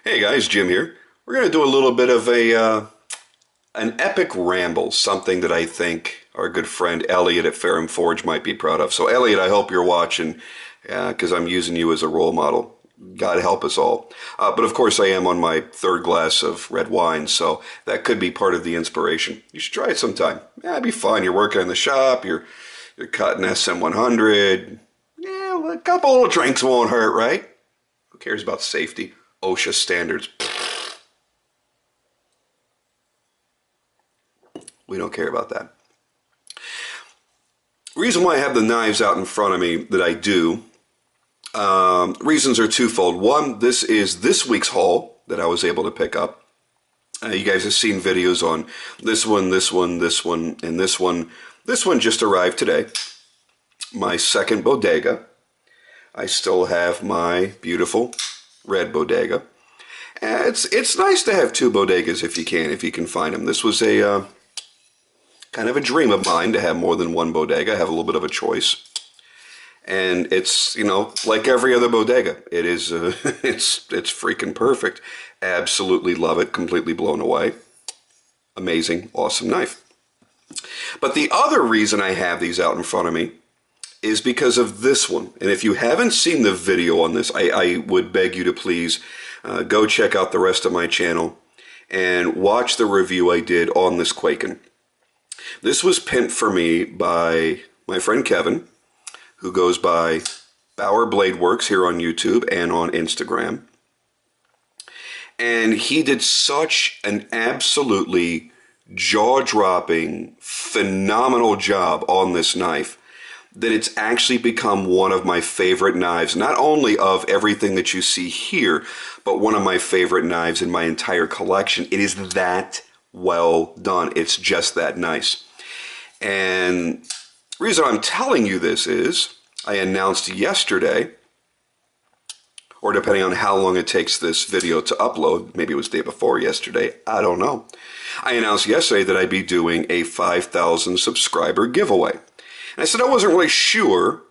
Hey guys, Jim here. We're going to do a little bit of an epic ramble, something that I think our good friend Elliot at Ferrum Forge might be proud of. So Elliot, I hope you're watching because I'm using you as a role model. God help us all. But of course I am on my third glass of red wine, so that could be part of the inspiration. You should try it sometime. Yeah, it'd be fun. You're working in the shop, you're cutting SM100. Yeah, a couple little drinks won't hurt, right? Who cares about safety? OSHA standards. We don't care about that. Reason why I have the knives out in front of me that I do, reasons are twofold. One, this is this week's haul that I was able to pick up. You guys have seen videos on this one, this one, this one, and this one. This one just arrived today. My second bodega. I still have my beautiful red bodega. It's nice to have two bodegas if you can find them. This was a kind of a dream of mine to have more than one bodega, have a little bit of a choice. And it's, you know, like every other bodega. It is, it's freaking perfect. Absolutely love it. Completely blown away. Amazing, awesome knife. But the other reason I have these out in front of me is because of this one. And if you haven't seen the video on this, I would beg you to please go check out the rest of my channel and watch the review I did on this Quaken. This was pimped for me by my friend Kevin, who goes by Bauer Blade Works here on YouTube and on Instagram. And he did such an absolutely jaw-dropping, phenomenal job on this knife that it's actually become one of my favorite knives, not only of everything that you see here, but one of my favorite knives in my entire collection. It is that well done. It's just that nice. And the reason I'm telling you this is I announced yesterday, or depending on how long it takes this video to upload, maybe it was the day before yesterday, I don't know. I announced yesterday that I'd be doing a 5,000 subscriber giveaway. And I said I wasn't really sure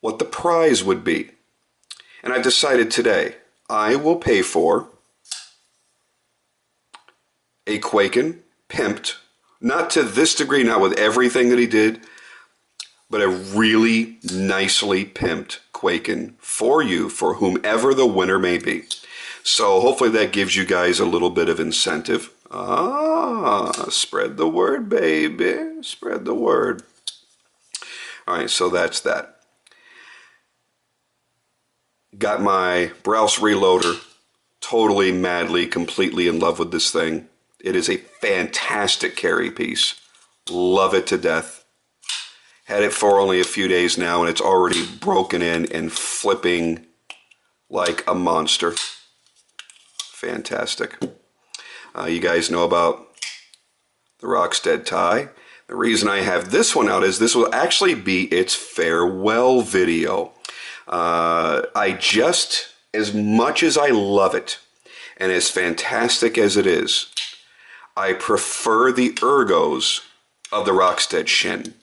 what the prize would be. And I decided today I will pay for a Quaken pimped, not to this degree, not with everything that he did, but a really nicely pimped Quaken for you, for whomever the winner may be. So hopefully that gives you guys a little bit of incentive. Spread the word, baby. Spread the word. All right, so that's that. Got my Browse Reloader. Totally, madly, completely in love with this thing. It is a fantastic carry piece. Love it to death. Had it for only a few days now, and it's already broken in and flipping like a monster. Fantastic. You guys know about the Rockstead tie. The reason I have this one out is this will actually be its farewell video. As much as I love it, and as fantastic as it is, I prefer the ergos of the Rockstead shin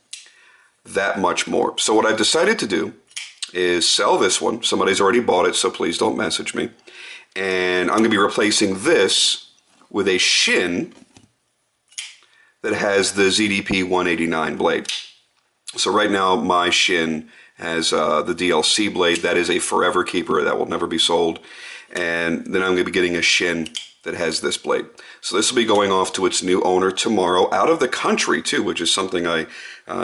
that much more. So what I've decided to do is sell this one. Somebody's already bought it, so please don't message me. And I'm going to be replacing this with a shin that has the ZDP 189 blade. So right now my shin has the DLC blade. That is a forever keeper. That will never be sold. And then I'm going to be getting a shin that has this blade. So this will be going off to its new owner tomorrow, out of the country too, which is something I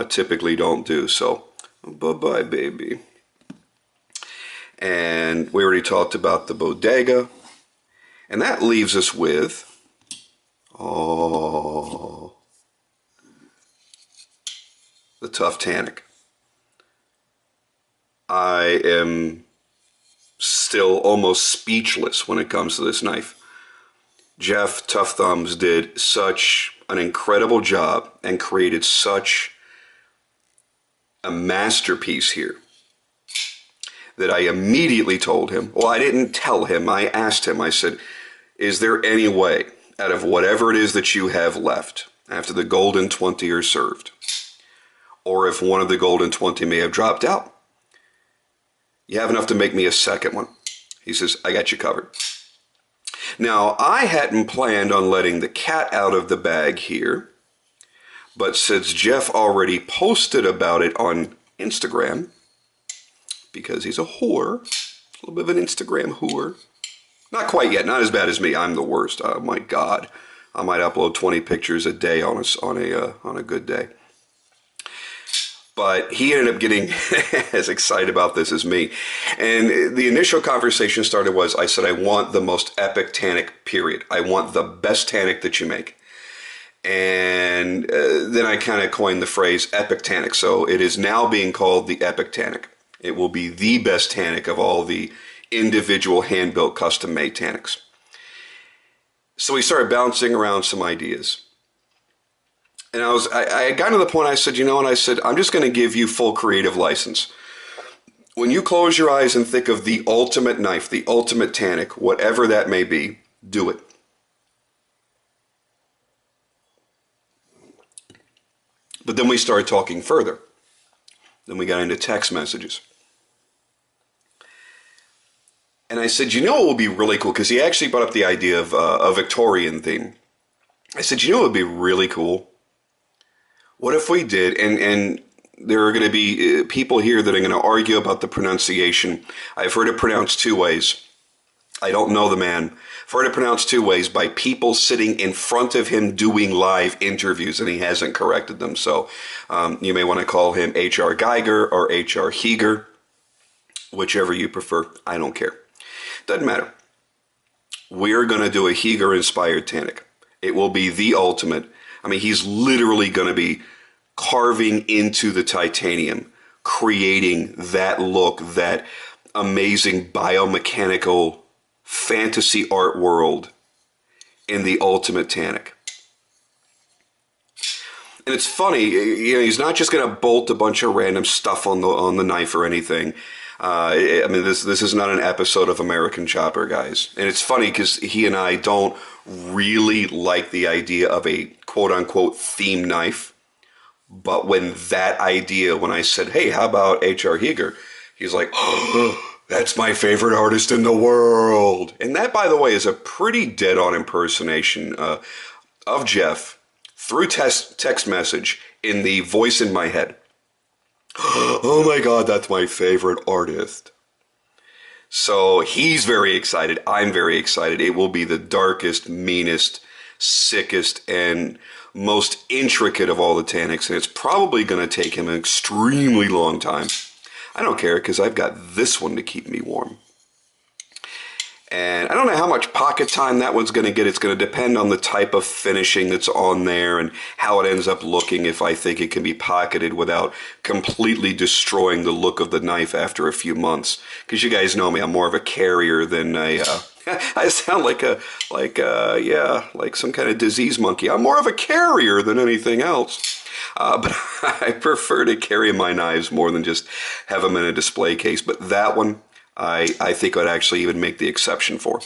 typically don't do. So bye-bye, baby. And we already talked about the bodega. And that leaves us with, the tough Tanic. I am still almost speechless when it comes to this knife. Jeff Tough Thumbs did such an incredible job and created such a masterpiece here that I immediately told him, well, I didn't tell him, I asked him, I said, is there any way out of whatever it is that you have left after the golden 20 are served, or if one of the golden 20 may have dropped out, you have enough to make me a second one? He says, I got you covered. Now, I hadn't planned on letting the cat out of the bag here, but since Jeff already posted about it on Instagram, because he's a whore, a little bit of an Instagram whore. Not quite yet, not as bad as me. I'm the worst. Oh my God, I might upload 20 pictures a day on a good day. But he ended up getting as excited about this as me. And the initial conversation started was, I said, I want the most epic Tanic, period. I want the best Tanic that you make. And then I kind of coined the phrase Epictanic. So it is now being called the Epictanic. It will be the best Tanic of all the individual hand-built custom-made Tanics. So we started bouncing around some ideas. And I had gotten to the point, I said, you know what, I said, I'm just going to give you full creative license. When you close your eyes and think of the ultimate knife, the ultimate Tanic, whatever that may be, do it. But then we started talking further. Then we got into text messages. And I said, you know what would be really cool? Because he actually brought up the idea of a Victorian theme. I said, you know what would be really cool? What if we did, and there are going to be people here that are going to argue about the pronunciation. I've heard it pronounced two ways. I don't know the man. I've heard it pronounced two ways by people sitting in front of him doing live interviews, and he hasn't corrected them. So you may want to call him H.R. Geiger or H.R. Heger, whichever you prefer. I don't care. Doesn't matter. We're going to do a Heger-inspired Tanic. It will be the ultimate. I mean, he's literally going to be carving into the titanium, creating that look, that amazing biomechanical fantasy art world in the ultimate Tanic. And it's funny, you know, he's not just going to bolt a bunch of random stuff on the knife or anything. I mean, this is not an episode of American Chopper, guys. And it's funny because he and I don't really like the idea of a quote-unquote theme knife. But when I said, hey, how about H.R. Heger? He's like, oh, that's my favorite artist in the world. And that, by the way, is a pretty dead-on impersonation of Jeff through text message in the voice in my head. Oh my God, that's my favorite artist. So he's very excited. I'm very excited. It will be the darkest, meanest, sickest, and most intricate of all the Tanics. And it's probably going to take him an extremely long time. I don't care because I've got this one to keep me warm. And I don't know how much pocket time that one's going to get. It's going to depend on the type of finishing that's on there and how it ends up looking, if I think it can be pocketed without completely destroying the look of the knife after a few months. Because you guys know me, I'm more of a carrier than a... I sound like some kind of disease monkey. I'm more of a carrier than anything else. But I prefer to carry my knives more than just have them in a display case. But that one... I think I'd actually even make the exception for.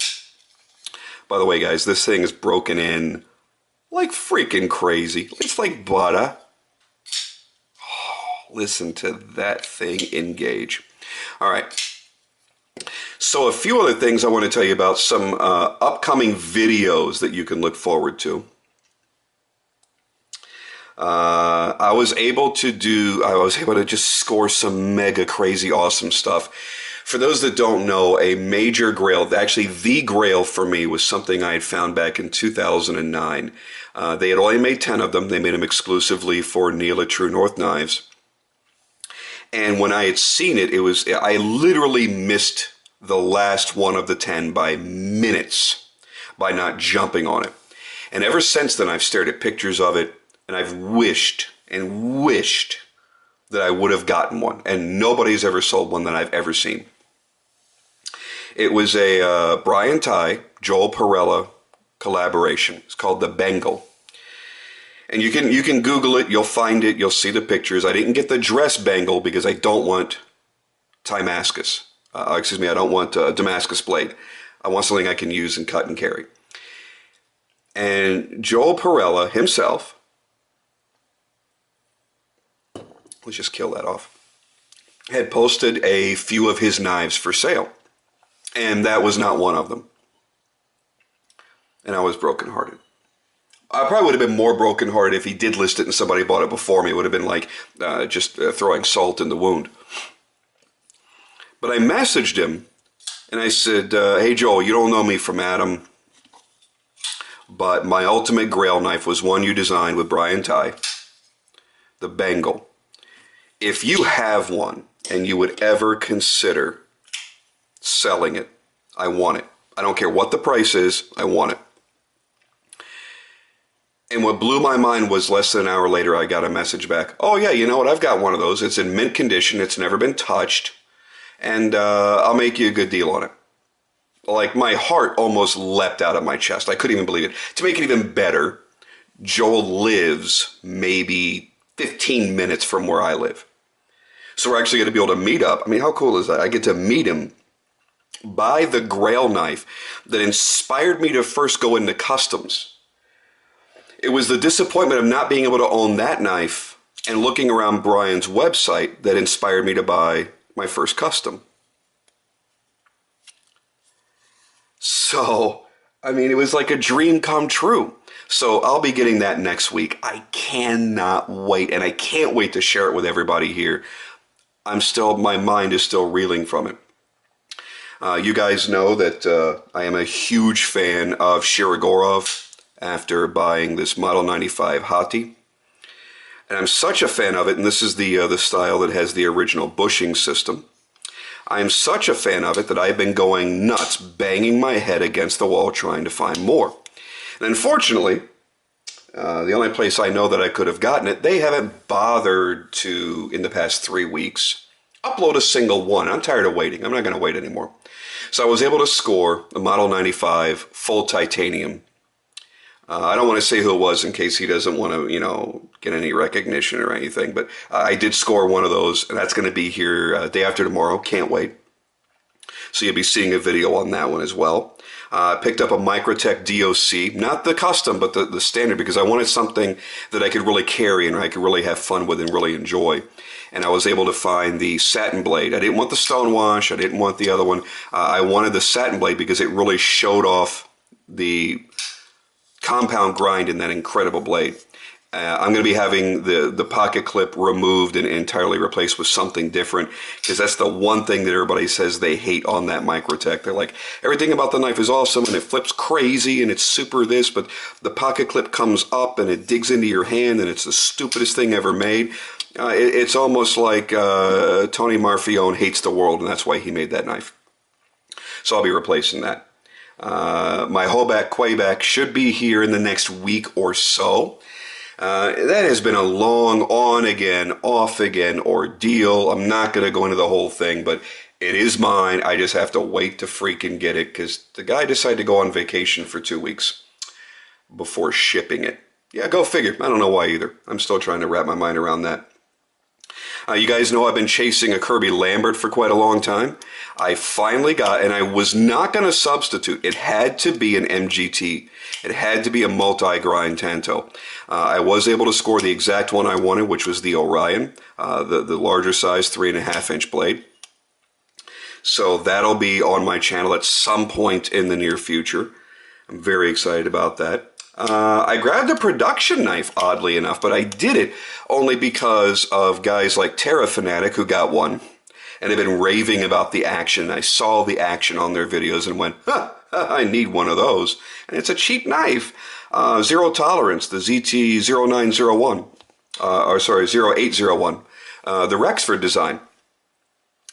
By the way, guys, this thing is broken in like freaking crazy. It's like butter. Oh, listen to that thing engage. All right. So a few other things I want to tell you about, some upcoming videos that you can look forward to. I was able to just score some mega crazy awesome stuff. For those that don't know, a major Grail, actually the Grail for me, was something I had found back in 2009. They had only made 10 of them. They made them exclusively for Neil at True North Knives. And when I had seen it, I literally missed the last one of the 10 by minutes by not jumping on it. And ever since then, I've stared at pictures of it, and I've wished and wished that I would have gotten one. And nobody's ever sold one that I've ever seen. It was a Brian Ty, Joel Perella collaboration. It's called the Bengal. And you can Google it. You'll find it. You'll see the pictures. I didn't get the dress bangle because I don't want Damascus. I don't want Damascus blade. I want something I can use and cut and carry. And Joel Perella himself, let's just kill that off, had posted a few of his knives for sale. And that was not one of them. and I was brokenhearted. I probably would have been more brokenhearted if he did list it and somebody bought it before me. It would have been like just throwing salt in the wound. But I messaged him, and I said, hey, Joel, you don't know me from Adam, but my ultimate Grail knife was one you designed with Brian Ty, the Bengal. If you have one and you would ever consider selling it, I want it. I don't care what the price is, I want it. And what blew my mind was less than an hour later, I got a message back. Oh, yeah, you know what? I've got one of those. It's in mint condition. It's never been touched. And I'll make you a good deal on it. Like, my heart almost leapt out of my chest. I couldn't even believe it. To make it even better, Joel lives maybe 15 minutes from where I live. So we're actually going to be able to meet up. I mean, how cool is that? I get to meet him, buy the Grail knife that inspired me to first go into customs. It was the disappointment of not being able to own that knife and looking around Brian's website that inspired me to buy my first custom. So, I mean, it was like a dream come true. So I'll be getting that next week. I cannot wait, and I can't wait to share it with everybody here. My mind is still reeling from it. You guys know that I am a huge fan of Shirogorov after buying this Model 95 Hati. And I'm such a fan of it, and this is the style that has the original bushing system. I'm such a fan of it that I've been going nuts, banging my head against the wall trying to find more. And unfortunately, the only place I know that I could have gotten it, they haven't bothered to, in the past 3 weeks, upload a single one. I'm tired of waiting. I'm not going to wait anymore. So I was able to score a Model 95 full titanium. I don't want to say who it was in case he doesn't want to, get any recognition or anything. But I did score one of those, and that's going to be here day after tomorrow. Can't wait. So you'll be seeing a video on that one as well. I picked up a Microtech DOC, not the custom, but the standard, because I wanted something that I could really carry and I could really have fun with and really enjoy. And I was able to find the satin blade. I didn't want the stonewash. I didn't want the other one. I wanted the satin blade because it really showed off the compound grind in that incredible blade. I'm going to be having the pocket clip removed and entirely replaced with something different, because that's the one thing that everybody says they hate on that Microtech. They're like, everything about the knife is awesome and it flips crazy and it's super this, but the pocket clip comes up and it digs into your hand and it's the stupidest thing ever made. It's almost like Tony Marfione hates the world, and that's why he made that knife. So I'll be replacing that. My Hoback Quayback should be here in the next week or so. That has been a long on again, off again ordeal. I'm not going to go into the whole thing, but it is mine. I just have to wait to freaking get it because the guy decided to go on vacation for 2 weeks before shipping it. Yeah, go figure. I don't know why either. I'm still trying to wrap my mind around that. You guys know I've been chasing a Kirby Lambert for quite a long time. I finally got, and I was not going to substitute. It had to be an MGT. It had to be a multi-grind Tanto. I was able to score the exact one I wanted, which was the Orion, the larger size 3.5-inch blade. So that'll be on my channel at some point in the near future. I'm very excited about that. I grabbed a production knife, oddly enough, but I did it only because of guys like Terra Fanatic who got one and have been raving about the action. I saw the action on their videos and went, I need one of those. And it's a cheap knife. Zero tolerance, the ZT0901, 0801, the Rexford design.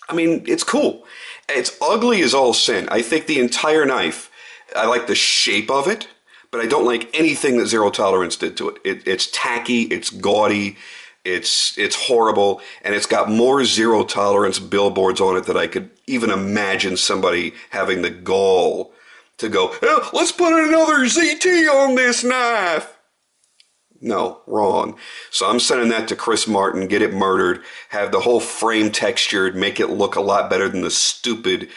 I mean, it's cool. It's ugly as all sin. I think the entire knife, I like the shape of it, but I don't like anything that Zero Tolerance did to it. It's tacky, it's gaudy, it's horrible, and it's got more Zero Tolerance billboards on it than I could even imagine somebody having the gall to go, let's put another ZT on this knife. No, wrong. So I'm sending that to Chris Martin, get it murdered, have the whole frame textured, make it look a lot better than the stupid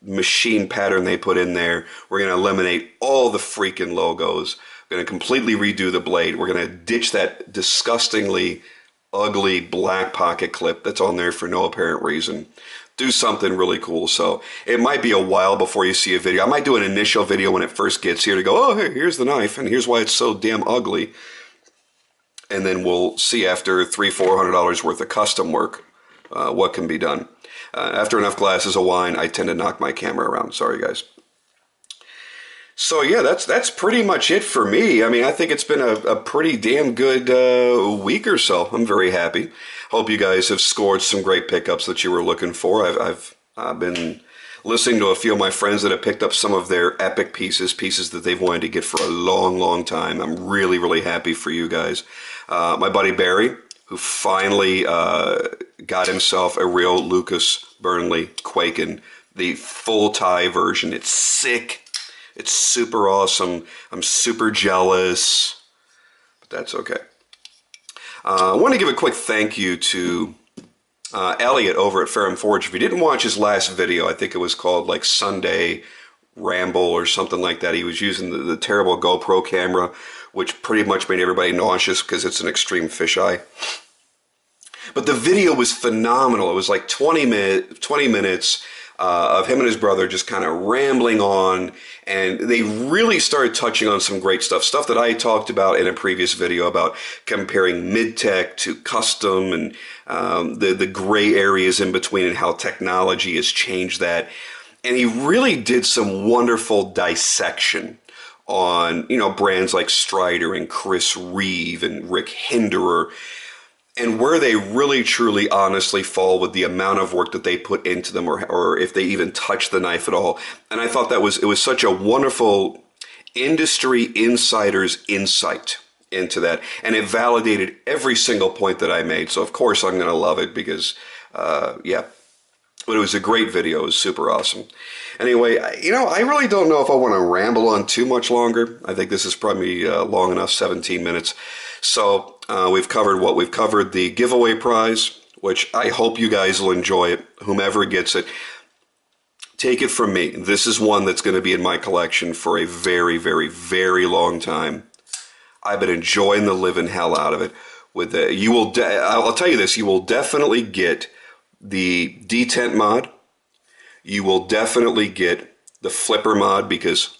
machine pattern they put in there. We're going to eliminate all the freaking logos. We're going to completely redo the blade. We're going to ditch that disgustingly ugly black pocket clip that's on there for no apparent reason. do something really cool. So it might be a while before you see a video. I might do an initial video when it first gets here to go, oh, hey, here's the knife, and here's why it's so damn ugly. And then we'll see after $300-400 worth of custom work what can be done. After enough glasses of wine, I tend to knock my camera around. Sorry, guys. So yeah, that's pretty much it for me. I mean, I think it's been a pretty damn good week or so. I'm very happy. Hope you guys have scored some great pickups that you were looking for. I've been listening to a few of my friends that have picked up some of their epic pieces that they've wanted to get for a long, long time. I'm really, really happy for you guys. My buddy Barry, who finally got himself a real Lucas Burnley Quaken, the full tie version. It's sick. It's super awesome. I'm super jealous, but that's okay. I want to give a quick thank you to Elliot over at Fair and Forge. If you didn't watch his last video, I think it was called like Sunday Ramble or something like that. He was using the terrible GoPro camera, which pretty much made everybody nauseous because it's an extreme fisheye. But the video was phenomenal. It was like 20 minutes of him and his brother just kind of rambling on, and they really started touching on some great stuff that I talked about in a previous video about comparing mid-tech to custom and the gray areas in between and how technology has changed that. And he really did some wonderful dissection on, you know, brands like Strider and Chris Reeve and Rick Hinderer, and where they really, truly, honestly fall with the amount of work that they put into them, or if they even touch the knife at all. And I thought it was such a wonderful industry insider's insight into that. And it validated every single point that I made. So, of course, I'm going to love it because, yeah. But it was a great video. It was super awesome. Anyway, you know, I really don't know if I want to ramble on too much longer. I think this is probably long enough, 17 minutes. So we've covered what we've covered. The giveaway prize, which I hope you guys will enjoy it. Whomever gets it, take it from me. This is one that's going to be in my collection for a very, very, very long time. I've been enjoying the living hell out of it. With I'll tell you this: you will definitely get the detent mod. You will definitely get the flipper mod, because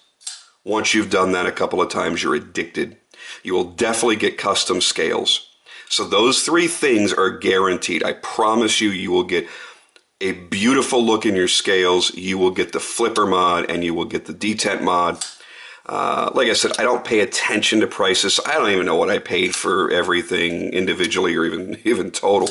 once you've done that a couple of times, you're addicted. You will definitely get custom scales. So those three things are guaranteed. I promise you, you will get a beautiful look in your scales. You will get the flipper mod, and you will get the detent mod. Like I said, I don't pay attention to prices. I don't even know what I paid for everything individually or even total.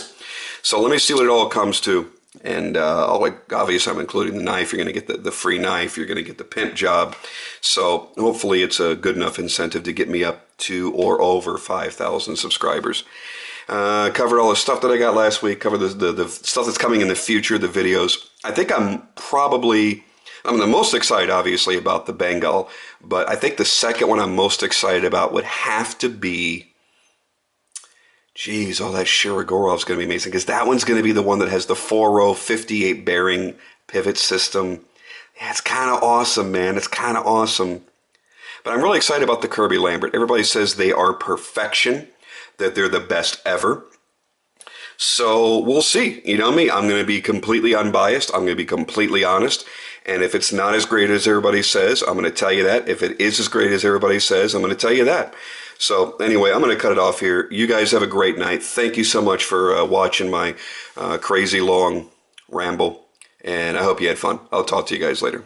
So let me see what it all comes to. And obviously I'm including the knife. You're going to get the free knife. You're going to get the pimp job. So hopefully it's a good enough incentive to get me up to or over 5,000 subscribers. Covered all the stuff that I got last week. Covered the stuff that's coming in the future, the videos. I think I'm the most excited, obviously, about the Bengal. But I think the second one I'm most excited about would have to be... Geez, that Shiragorov's going to be amazing, because that one's going to be the one that has the 4-row 58 bearing pivot system. Yeah, it's kind of awesome, man. It's kind of awesome. But I'm really excited about the Kirby Lambert. Everybody says they are perfection, that they're the best ever. So we'll see. You know me, I'm going to be completely unbiased. I'm going to be completely honest. And if it's not as great as everybody says, I'm going to tell you that. If it is as great as everybody says, I'm going to tell you that. So anyway, I'm going to cut it off here. You guys have a great night. Thank you so much for watching my crazy long ramble. And I hope you had fun. I'll talk to you guys later.